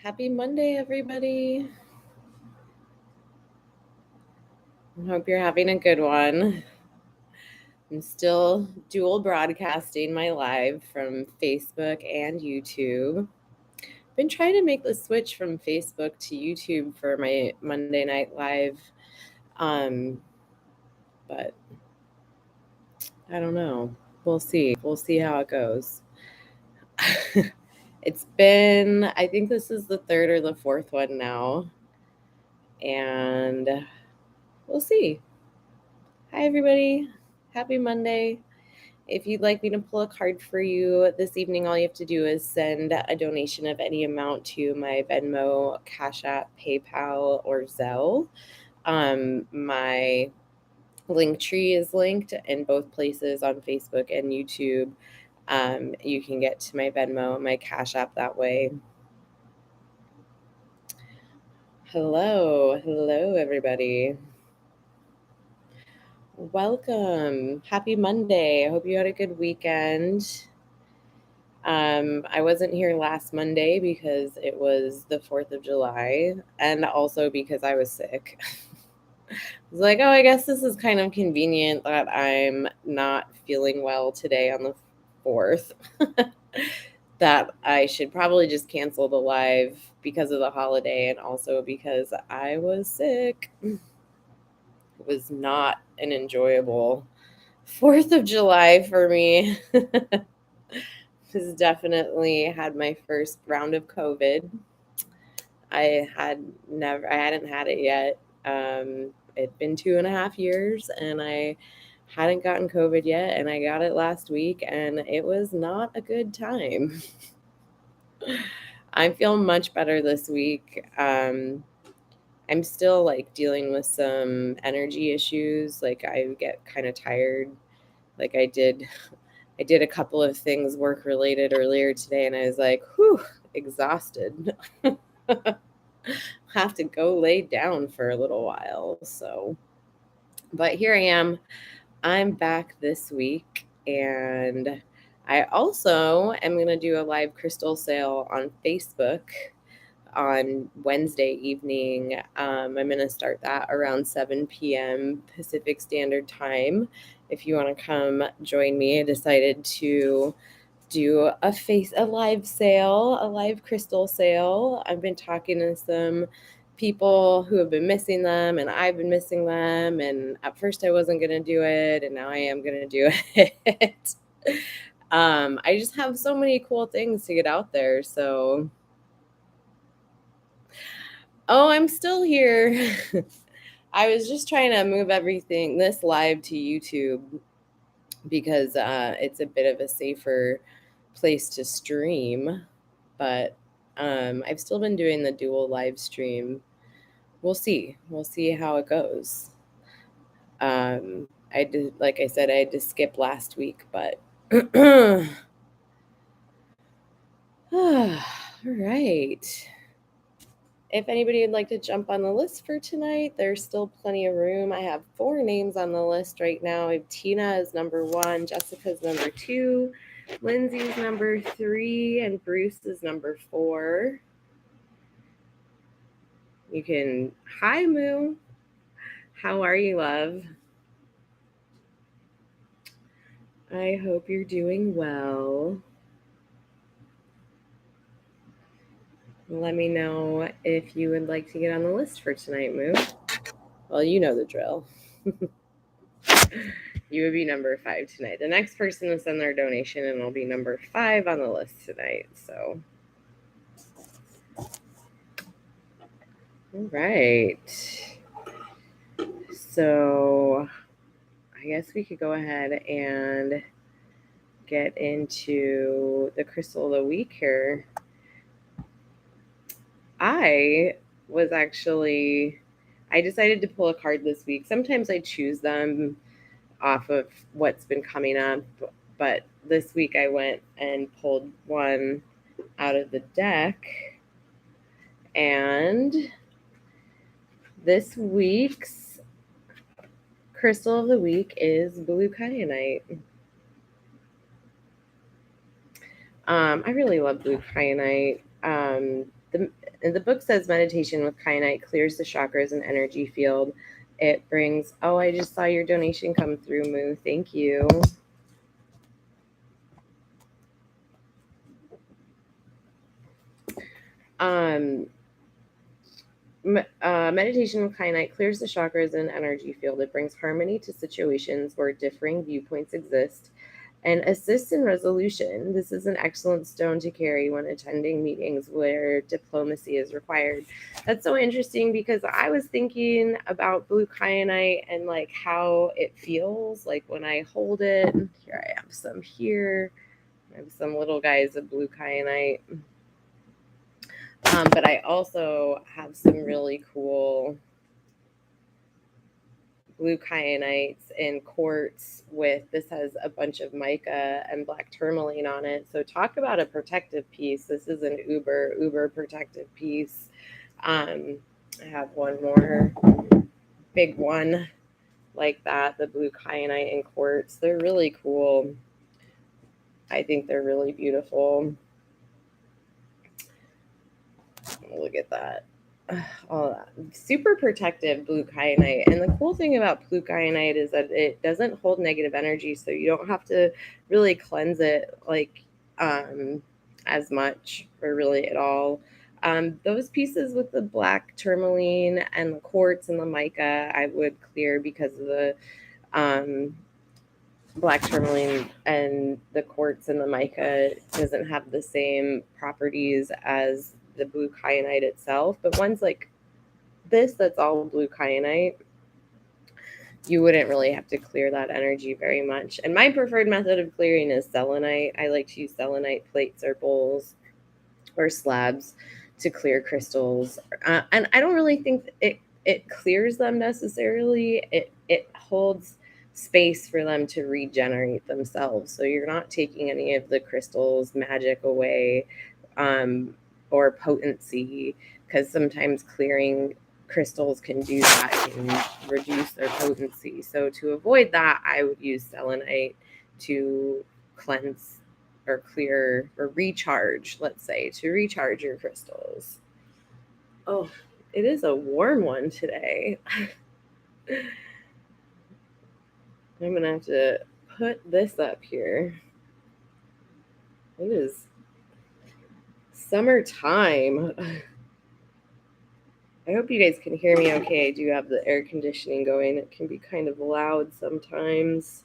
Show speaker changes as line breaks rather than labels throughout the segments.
Happy Monday, everybody. I hope you're having a good one. I'm still dual broadcasting my live from Facebook and YouTube. Been trying to make the switch from Facebook to YouTube for my Monday night live. But I don't know. We'll see. We'll see how it goes. I think this is the third or the fourth one now. And we'll see. Hi, everybody. Happy Monday. If you'd like me to pull a card for you this evening, all you have to do is send a donation of any amount to my Venmo, Cash App, PayPal, or Zelle. My link tree is linked in both places on Facebook and YouTube. You can get to my Venmo, my Cash App that way. Hello, everybody. Welcome. Happy Monday. I hope you had a good weekend. I wasn't here last Monday because it was the 4th of July and also because I was sick. I was like, oh, I guess this is kind of convenient that I'm not feeling well today on the 4th. That I should probably just cancel the live because of the holiday and also because I was sick. It was not an enjoyable 4th of July for me. Has definitely had my first round of COVID. I hadn't had it yet. It'd been 2.5 years and I hadn't gotten COVID yet, and I got it last week and it was not a good time. I feel much better this week. I'm still like dealing with some energy issues. Like I get kind of tired. Like I did a couple of things work related earlier today and I was like, whew, exhausted. Have to go lay down for a little while. But here I am. I'm back this week and I also am going to do a live crystal sale on Facebook on Wednesday evening. I'm going to start that around 7 p.m. Pacific Standard Time. If you want to come join me, I decided to do a live sale, a live crystal sale. I've been talking to some people who have been missing them and I've been missing them, and at first I wasn't going to do it and now I am going to do it. I just have so many cool things to get out there. So I'm still here. I was just trying to move this live to YouTube because it's a bit of a safer place to stream, but I've still been doing the dual live stream. We'll see how it goes. I did, like I said, I had to skip last week, but all right. If anybody would like to jump on the list for tonight, there's still plenty of room. I have 4 names on the list right now. I have Tina is number 1, Jessica's number 2, Lindsay's number 3, and Bruce is number 4. Hi Moo. How are you, love? I hope you're doing well. Let me know if you would like to get on the list for tonight, Moo. Well, you know the drill. You would be number 5 tonight. The next person to send their donation and will be number 5 on the list tonight. So, all right. So, I guess we could go ahead and get into the crystal of the week here. I decided to pull a card this week. Sometimes I choose them off of what's been coming up, but this week I went and pulled one out of the deck, and this week's crystal of the week is blue kyanite. I really love blue kyanite. The book says meditation with kyanite clears the chakras and energy field. It brings, I just saw your donation come through, Moo. Thank you. Meditation with kyanite clears the chakras and energy field. It brings harmony to situations where differing viewpoints exist and assists in resolution. This is an excellent stone to carry when attending meetings where diplomacy is required. That's so interesting because I was thinking about blue kyanite and like how it feels like when I hold it. Here I have some here. I have some little guys of blue kyanite. But I also have some really cool blue kyanites in quartz this has a bunch of mica and black tourmaline on it. So talk about a protective piece. This is an uber protective piece. I have one more big one like that, the blue kyanite and quartz. They're really cool. I think they're really beautiful. Look at that. All that super protective blue kyanite. And the cool thing about blue kyanite is that it doesn't hold negative energy, so you don't have to really cleanse it like as much or really at all. Those pieces with the black tourmaline and the quartz and the mica I would clear because of the black tourmaline and the quartz and the mica doesn't have the same properties as the blue kyanite itself. But ones like this that's all blue kyanite, you wouldn't really have to clear that energy very much. And my preferred method of clearing is selenite. I like to use selenite plates or bowls or slabs to clear crystals. And I don't really think it clears them necessarily. It holds space for them to regenerate themselves. So you're not taking any of the crystal's magic away or potency, because sometimes clearing crystals can do that, can reduce their potency. So to avoid that, I would use selenite to cleanse or clear or recharge, let's say, to recharge your crystals. Oh, it is a warm one today. I'm going to have to put this up here. It is summertime. I hope you guys can hear me okay. I do have the air conditioning going. It can be kind of loud sometimes.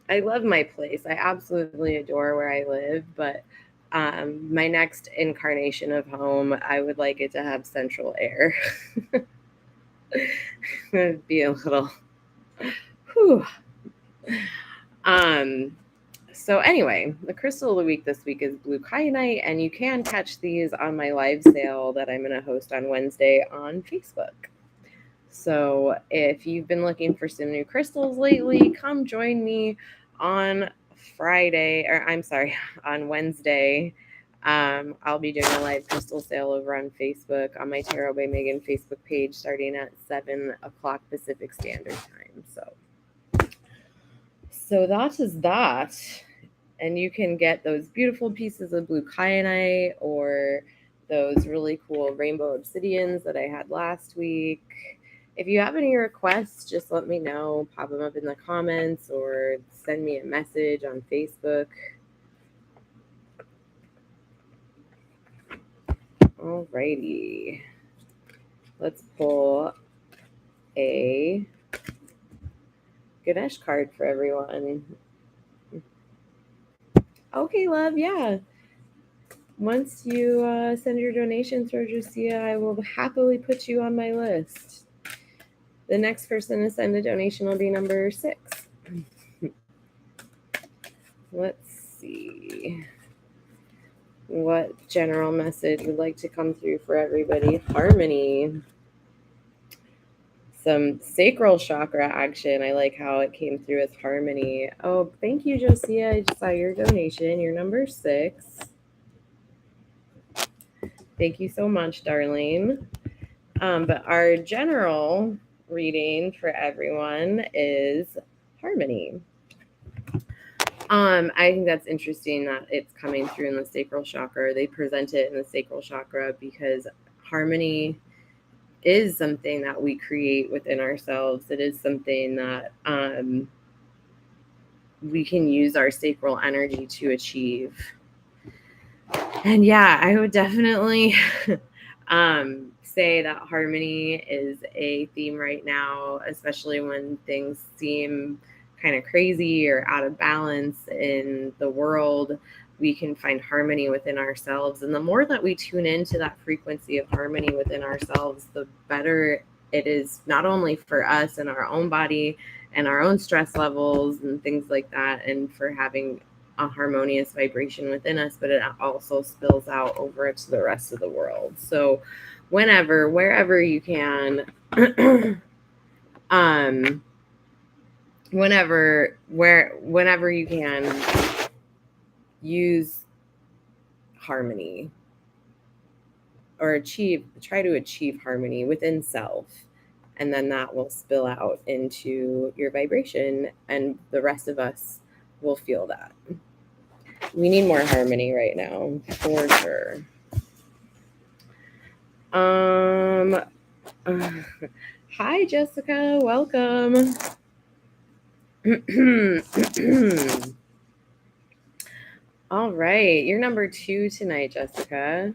I love my place. I absolutely adore where I live, but my next incarnation of home, I would like it to have central air. It'd be a little whew. So anyway, the crystal of the week this week is blue kyanite, and you can catch these on my live sale that I'm going to host on Wednesday on Facebook. So if you've been looking for some new crystals lately, come join me on on Wednesday. I'll be doing a live crystal sale over on Facebook on my Tarot by Megan Facebook page starting at 7 o'clock Pacific Standard Time. So that is that. And you can get those beautiful pieces of blue kyanite or those really cool rainbow obsidians that I had last week. If you have any requests, just let me know. Pop them up in the comments or send me a message on Facebook. Alrighty. Let's pull a Ganesh card for everyone. Okay, love, yeah. Once you send your donation through Josia, I will happily put you on my list. The next person to send a donation will be number 6. Let's see what general message would like to come through for everybody. Harmony. some sacral chakra action. I like how it came through as harmony. Oh, thank you, Josia. I just saw your donation. You're number 6. Thank you so much, darling. But our general reading for everyone is harmony. I think that's interesting that it's coming through in the sacral chakra. They present it in the sacral chakra because harmony is something that we create within ourselves. It is something that we can use our sacral energy to achieve. And yeah, I would definitely say that harmony is a theme right now, especially when things seem kind of crazy or out of balance in the world. We can find harmony within ourselves. And the more that we tune into that frequency of harmony within ourselves, the better it is, not only for us and our own body and our own stress levels and things like that, and for having a harmonious vibration within us, but it also spills out over to the rest of the world. So wherever you can, whenever you can, use harmony or try to achieve harmony within self, and then that will spill out into your vibration, and the rest of us will feel that. We need more harmony right now, for sure. Hi, Jessica. Welcome. All right. You're number 2 tonight, Jessica.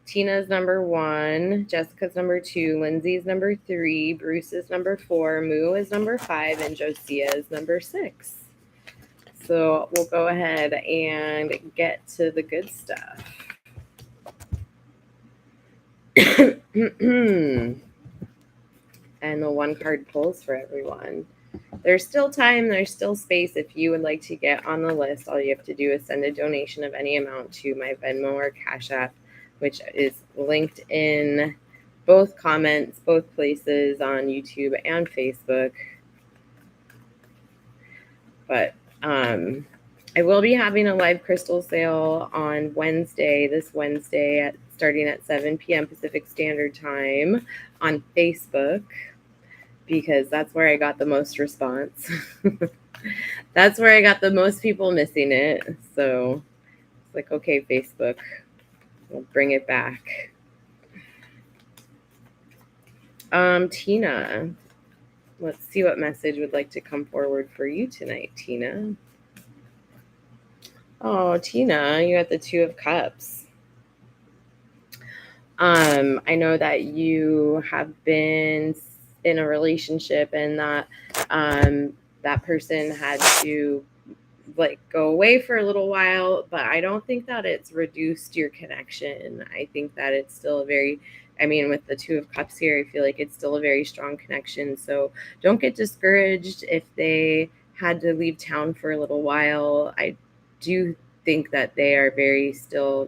Tina's number 1. Jessica's number 2. Lindsay's number 3. Bruce is number 4. Moo is number 5. And Josia is number 6. So we'll go ahead and get to the good stuff. And the 1 card pulls for everyone. There's still time, there's still space. If you would like to get on the list, all you have to do is send a donation of any amount to my Venmo or Cash App, which is linked in both comments, both places on YouTube and Facebook. But I will be having a live crystal sale on this Wednesday, starting at 7 p.m. Pacific Standard Time on Facebook, because that's where I got the most response. That's where I got the most people missing it. So it's like, okay, Facebook, we'll bring it back. Tina, let's see what message would like to come forward for you tonight, Tina. Oh, Tina, you got the 2 of Cups. I know that you have been in a relationship, and that that person had to go away for a little while, but I don't think that it's reduced your connection. I think that it's still with the 2 of Cups here, I feel like it's still a very strong connection. So don't get discouraged if they had to leave town for a little while. I do think that they are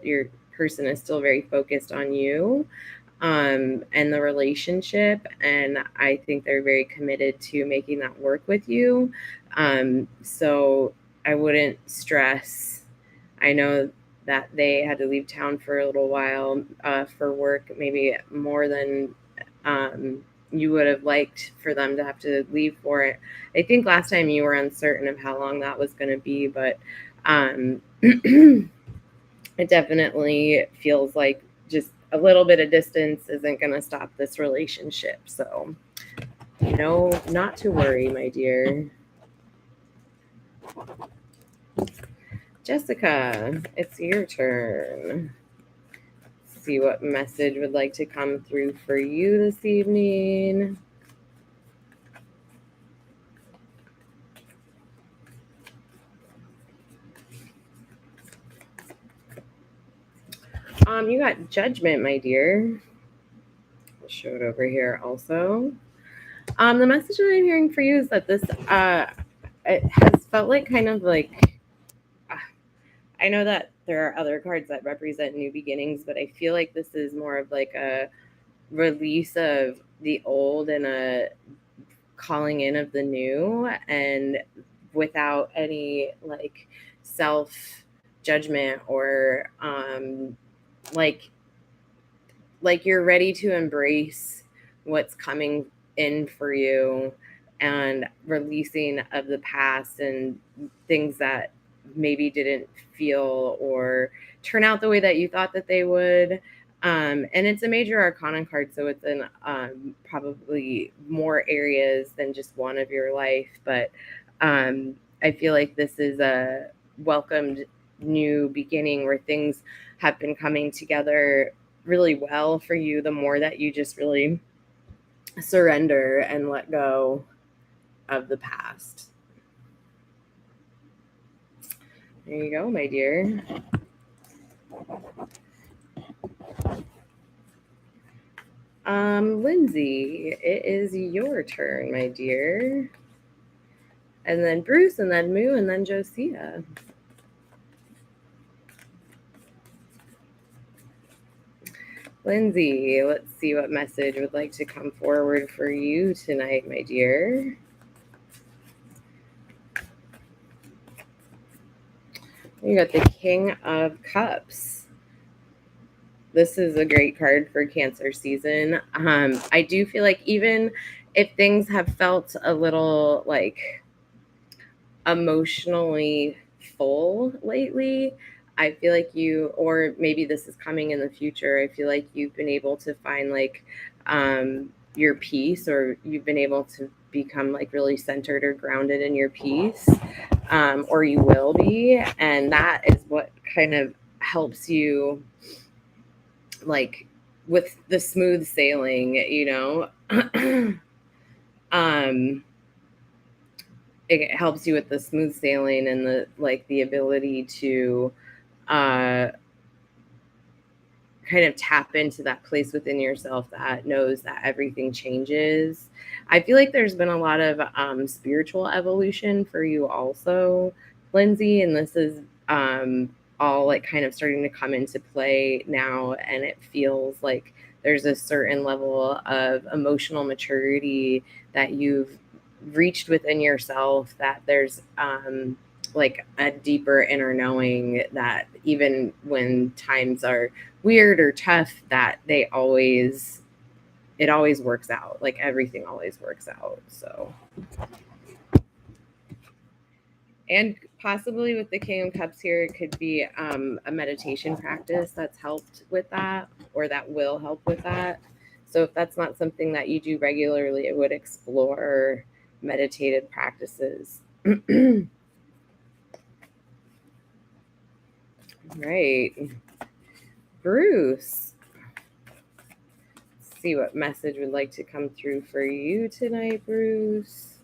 your person is still very focused on you and the relationship, and I think they're very committed to making that work with you. So I wouldn't stress. I know that they had to leave town for a little while for work, maybe more than you would have liked for them to have to leave for it. I think last time you were uncertain of how long that was going to be, but it definitely feels like just a little bit of distance isn't going to stop this relationship. So, not to worry, my dear. Jessica, it's your turn. Let's see what message would like to come through for you this evening. You got Judgment, my dear. I'll show it over here also. The message that I'm hearing for you is that this it has felt like kind of like I know that there are other cards that represent new beginnings, but I feel like this is more of like a release of the old and a calling in of the new, and without any like self judgment or like you're ready to embrace what's coming in for you, and releasing of the past and things that maybe didn't feel or turn out the way that you thought that they would. And it's a major arcana card, so it's in probably more areas than just one of your life. But I feel like this is a welcomed new beginning where things have been coming together really well for you the more that you just really surrender and let go of the past. There you go, my dear. Lindsay, it is your turn, my dear. And then Bruce, and then Moo, and then Josiah. Lindsay, let's see what message would like to come forward for you tonight, my dear. You got the King of Cups. This is a great card for Cancer season. I do feel like even if things have felt a little like emotionally full lately, I feel like you, or maybe this is coming in the future, I feel like you've been able to find like your peace, or you've been able to become like really centered or grounded in your peace, or you will be. And that is what kind of helps you like with the smooth sailing, you know. It helps you with the smooth sailing and the like the ability to kind of tap into that place within yourself that knows that everything changes. I feel like there's been a lot of spiritual evolution for you also, Lindsay, and this is all like kind of starting to come into play now, and it feels like there's a certain level of emotional maturity that you've reached within yourself, that there's like a deeper inner knowing that even when times are weird or tough, that it always works out. Like everything always works out. So, and possibly with the King of Cups here, it could be a meditation practice that's helped with that, or that will help with that. So if that's not something that you do regularly, it would explore meditative practices. Right. Bruce, let's see what message would like to come through for you tonight, Bruce.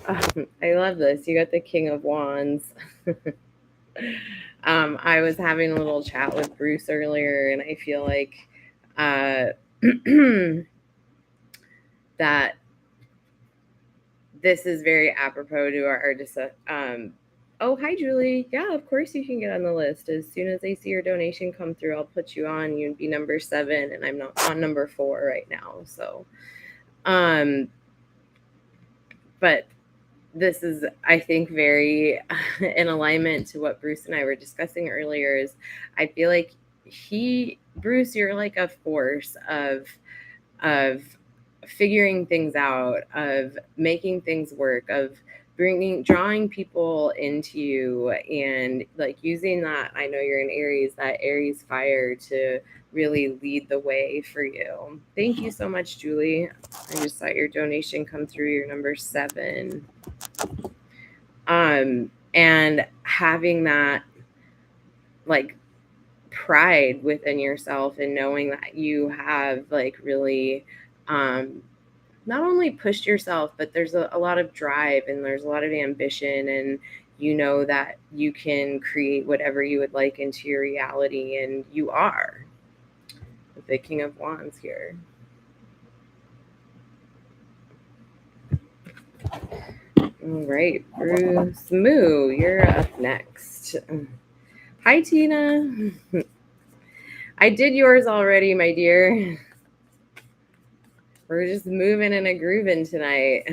I love this. You got the King of Wands. I was having a little chat with Bruce earlier, and I feel like that this is very apropos to our oh, hi, Julie. Yeah, of course you can get on the list. As soon as I see your donation come through, I'll put you on. You'd be number 7, and I'm not on number 4 right now. So, but this is, I think, very in alignment to what Bruce and I were discussing earlier. Is I feel like Bruce, you're like a force of figuring things out, of making things work, of drawing people into you, and like using that. I know you're in Aries, that Aries fire to really lead the way for you. Thank you so much, Julie. I just saw your donation come through. You're number 7. And having that like pride within yourself, and knowing that you have like really not only pushed yourself, but there's a lot of drive, and there's a lot of ambition, and you know that you can create whatever you would like into your reality, and you are. With the King of Wands here. All right, Bruce. Moo, you're up next. Hi, Tina. I did yours already, my dear. We're just moving and a grooving tonight.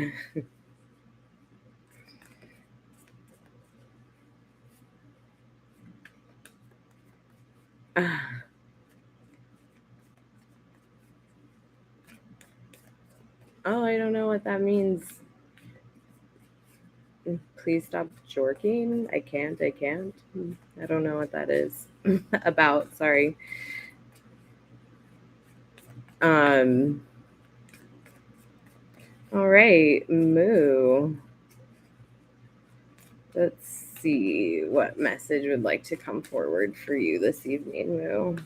Oh, I don't know what that means. Please stop jorking. I can't. I don't know what that is about. Sorry. All right, Moo. Let's see what message would like to come forward for you this evening, Moo.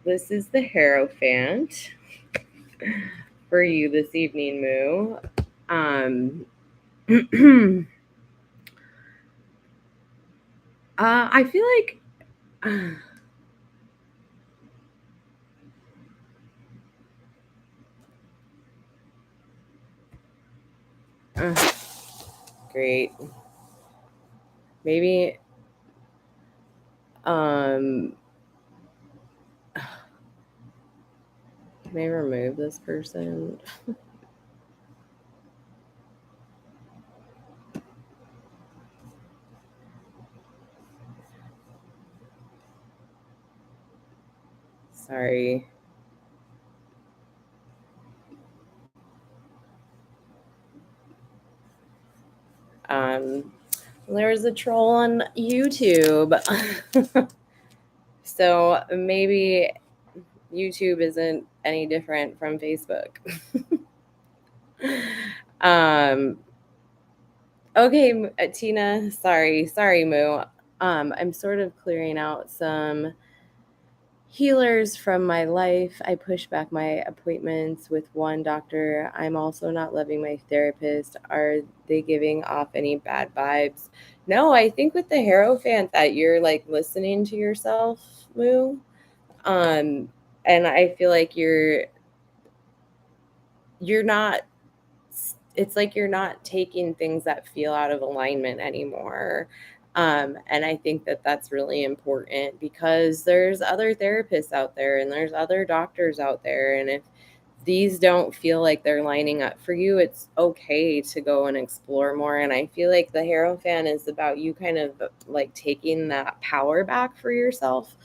This is the Hierophant for you this evening, Moo. I feel like great. Maybe can I remove this person? Sorry. There's a troll on YouTube. So maybe YouTube isn't any different from Facebook. Okay, Tina, sorry, Moo. I'm sort of clearing out some healers from my life. I push back my appointments with one doctor. I'm also not loving my therapist. Are they giving off any bad vibes? No, I think with the Hierophant that you're like listening to yourself, Moo. And I feel like you're not, it's like you're not taking things that feel out of alignment anymore. And I think that that's really important because there's other therapists out there and there's other doctors out there. And if these don't feel like they're lining up for you, it's okay to go and explore more. And I feel like the Hierophant is about you kind of like taking that power back for yourself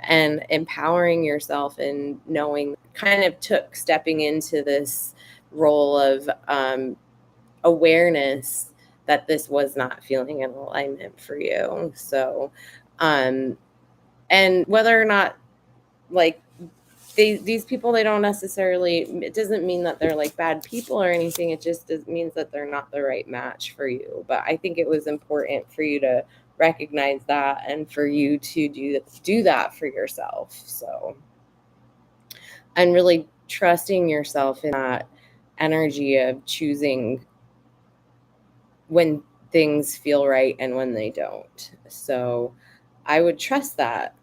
and empowering yourself and knowing kind of took stepping into this role of awareness that this was not feeling in alignment for you. So, and whether or not like these people, they don't necessarily, it doesn't mean that they're like bad people or anything. It just means that they're not the right match for you. But I think it was important for you to recognize that and for you to do that for yourself. So, and really trusting yourself in that energy of choosing when things feel right and when they don't. So I would trust that.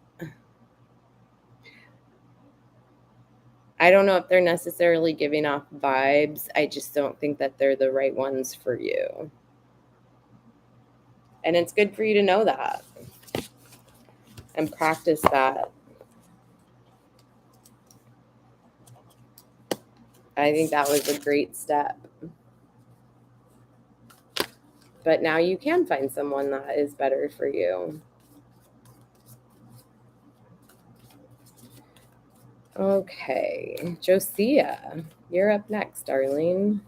I don't know if they're necessarily giving off vibes. I just don't think that they're the right ones for you. And it's good for you to know that and practice that. I think that was a great step. But now you can find someone that is better for you. Okay, Josiah, you're up next, darling.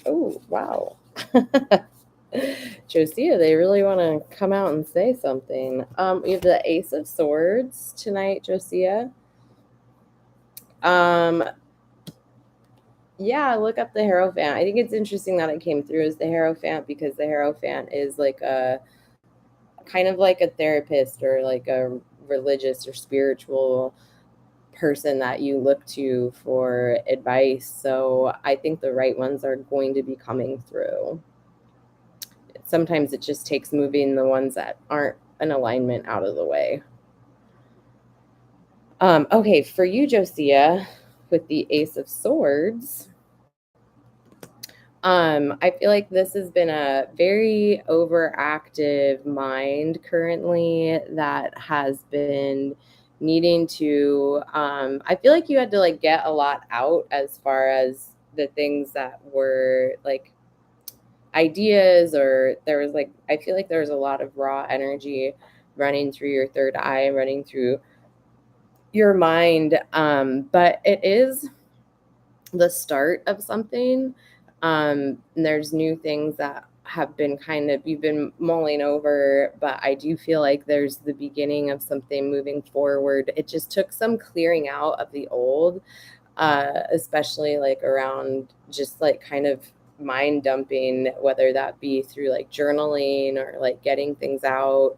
Oh, wow. Josiah, they really want to come out and say something. We have the Ace of Swords tonight, Josiah. Yeah, look up the Hierophant. I think it's interesting that it came through as the Hierophant because the Hierophant is like a kind of like a therapist or like a religious or spiritual person that you look to for advice. So I think the right ones are going to be coming through. Sometimes it just takes moving the ones that aren't in alignment out of the way. Okay, for you, Josiah, with the Ace of Swords, I feel like this has been a very overactive mind currently that has been needing to, I feel like you had to like get a lot out as far as the things that were like ideas, or there was like, I feel like there was a lot of raw energy running through your third eye, running through your mind. But it is the start of something. And there's new things that have been kind of, you've been mulling over, but I do feel like there's the beginning of something moving forward. It just took some clearing out of the old, especially like around just like kind of mind dumping, whether that be through like journaling or like getting things out,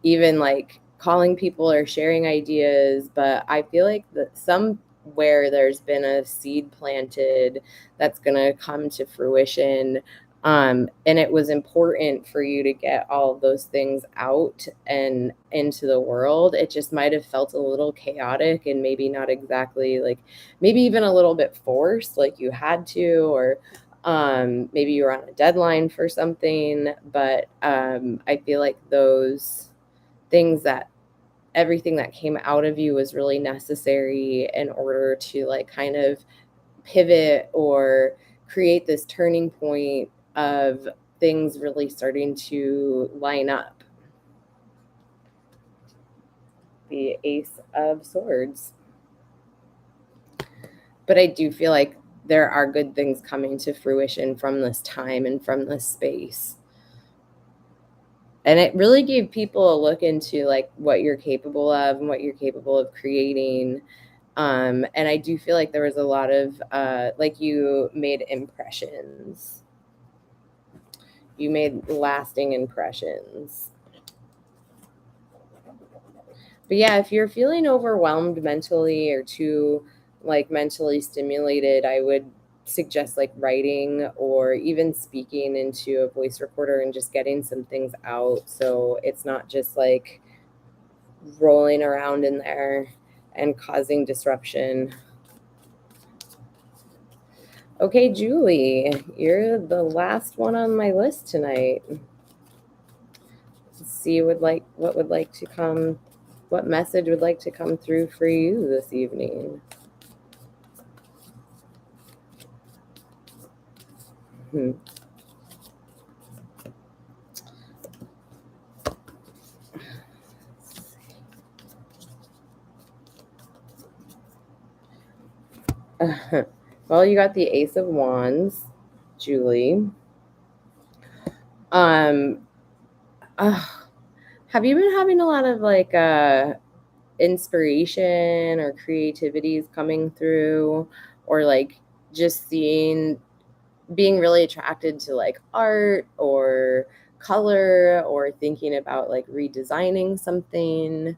even like calling people or sharing ideas. But I feel like that somewhere there's been a seed planted that's going to come to fruition. And it was important for you to get all of those things out and into the world. It just might have felt a little chaotic and maybe not exactly like, maybe even a little bit forced, like you had to, or maybe you were on a deadline for something. But I feel like those things, that everything that came out of you was really necessary in order to like kind of pivot or create this turning point of things really starting to line up. The Ace of Swords. But I do feel like there are good things coming to fruition from this time and from this space. And it really gave people a look into like what you're capable of and what you're capable of creating. And I do feel like there was a lot of like you made impressions. You made lasting impressions. But yeah, if you're feeling overwhelmed mentally or too like mentally stimulated, I would suggest like writing or even speaking into a voice recorder and just getting some things out, so it's not just like rolling around in there and causing disruption. Okay, Julie, you're the last one on my list tonight. Let's see what message would like to come through for you this evening. Well, you got the Ace of Wands, Julie. Have you been having a lot of like inspiration or creativities coming through, or like just being really attracted to like art or color, or thinking about like redesigning something?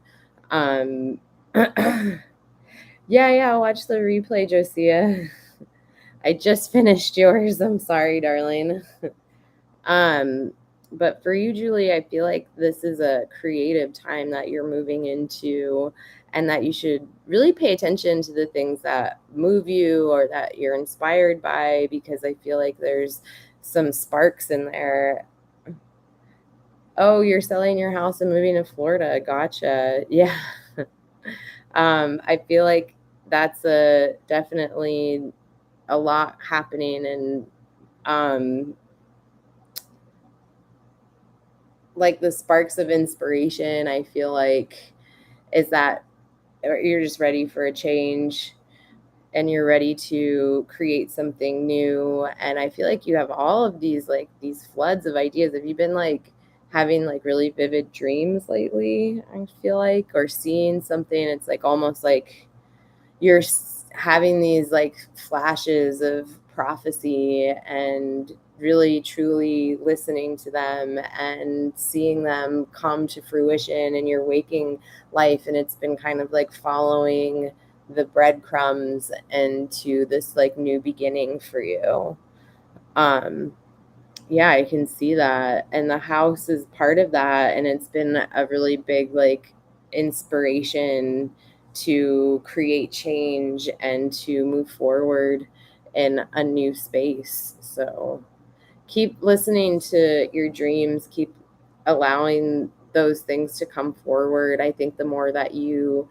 Yeah, watch the replay, Josia. I just finished yours. I'm sorry, darling. But for you, Julie, I feel like this is a creative time that you're moving into, and that you should really pay attention to the things that move you or that you're inspired by, because I feel like there's some sparks in there. Oh, you're selling your house and moving to Florida. Gotcha. Yeah. I feel like that's definitely a lot happening, and like the sparks of inspiration, I feel like, is that you're just ready for a change and you're ready to create something new. And I feel like you have all of these like these floods of ideas. Have you been like having like really vivid dreams lately? I feel like, or seeing something, it's like almost like you're having these like flashes of prophecy, and really truly listening to them and seeing them come to fruition in your waking life. And it's been kind of like following the breadcrumbs into this like new beginning for you. Yeah, I can see that. And the house is part of that. And it's been a really big like inspiration to create change and to move forward in a new space. So keep listening to your dreams, keep allowing those things to come forward. I think the more that you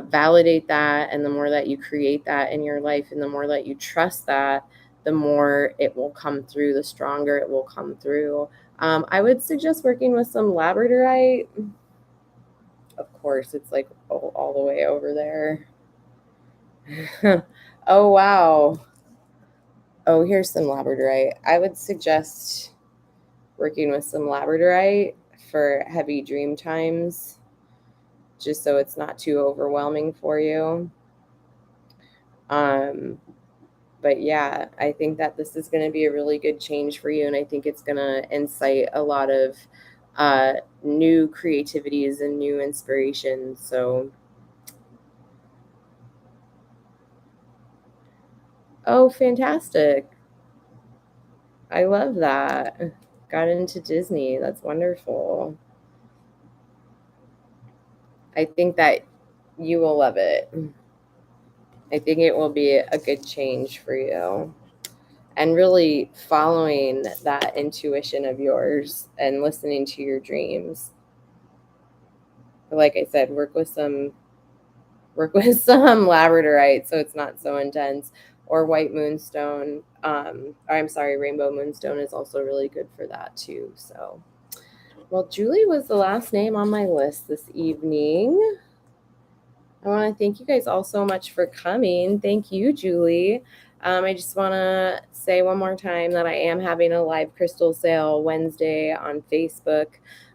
validate that, and the more that you create that in your life, and the more that you trust that, the more it will come through, the stronger it will come through. I would suggest working with some labradorite. Of course, it's like all the way over there. Oh, wow. Oh, here's some labradorite. I would suggest working with some labradorite for heavy dream times, just so it's not too overwhelming for you. But yeah, I think that this is going to be a really good change for you, and I think it's going to incite a lot of new creativities and new inspirations. So, oh, fantastic. I love that. Got into Disney. That's wonderful. I think that you will love it. I think it will be a good change for you. And really following that intuition of yours and listening to your dreams. Like I said, work with some labradorite so it's not so intense, or white moonstone. Or I'm sorry, rainbow moonstone is also really good for that too. So, well, Julie was the last name on my list this evening. I want to thank you guys all so much for coming. Thank you, Julie. I just want to say one more time that I am having a live crystal sale Wednesday on Facebook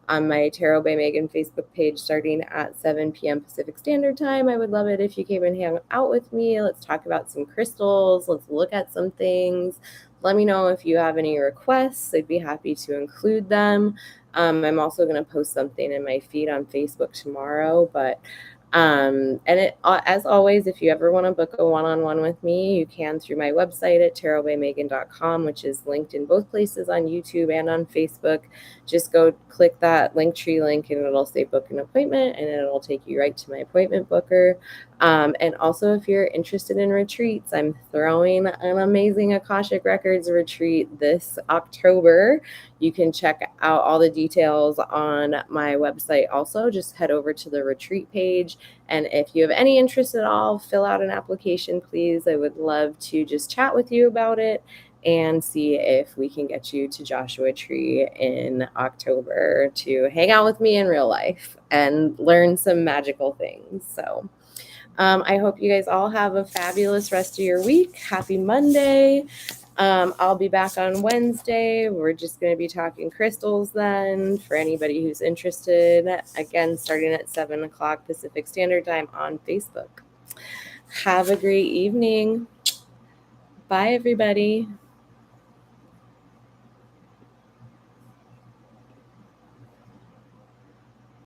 on my Tarot by Megan Facebook page starting at 7 p.m. Pacific Standard Time. I would love it if you came and hang out with me. Let's talk about some crystals. Let's look at some things. Let me know if you have any requests. I'd be happy to include them. I'm also going to post something in my feed on Facebook tomorrow, but and it, as always, if you ever want to book a one-on-one with me, you can through my website at tarotbymegan.com, which is linked in both places on YouTube and on Facebook. Just go click that Linktree link and it'll say book an appointment, and it'll take you right to my appointment booker. And also, if you're interested in retreats, I'm throwing an amazing Akashic Records retreat this October. You can check out all the details on my website. Also, just head over to the retreat page. And if you have any interest at all, fill out an application, please. I would love to just chat with you about it and see if we can get you to Joshua Tree in October to hang out with me in real life and learn some magical things. So I hope you guys all have a fabulous rest of your week. Happy Monday. I'll be back on Wednesday. We're just going to be talking crystals then for anybody who's interested. Again, starting at 7 o'clock Pacific Standard Time on Facebook. Have a great evening. Bye, everybody.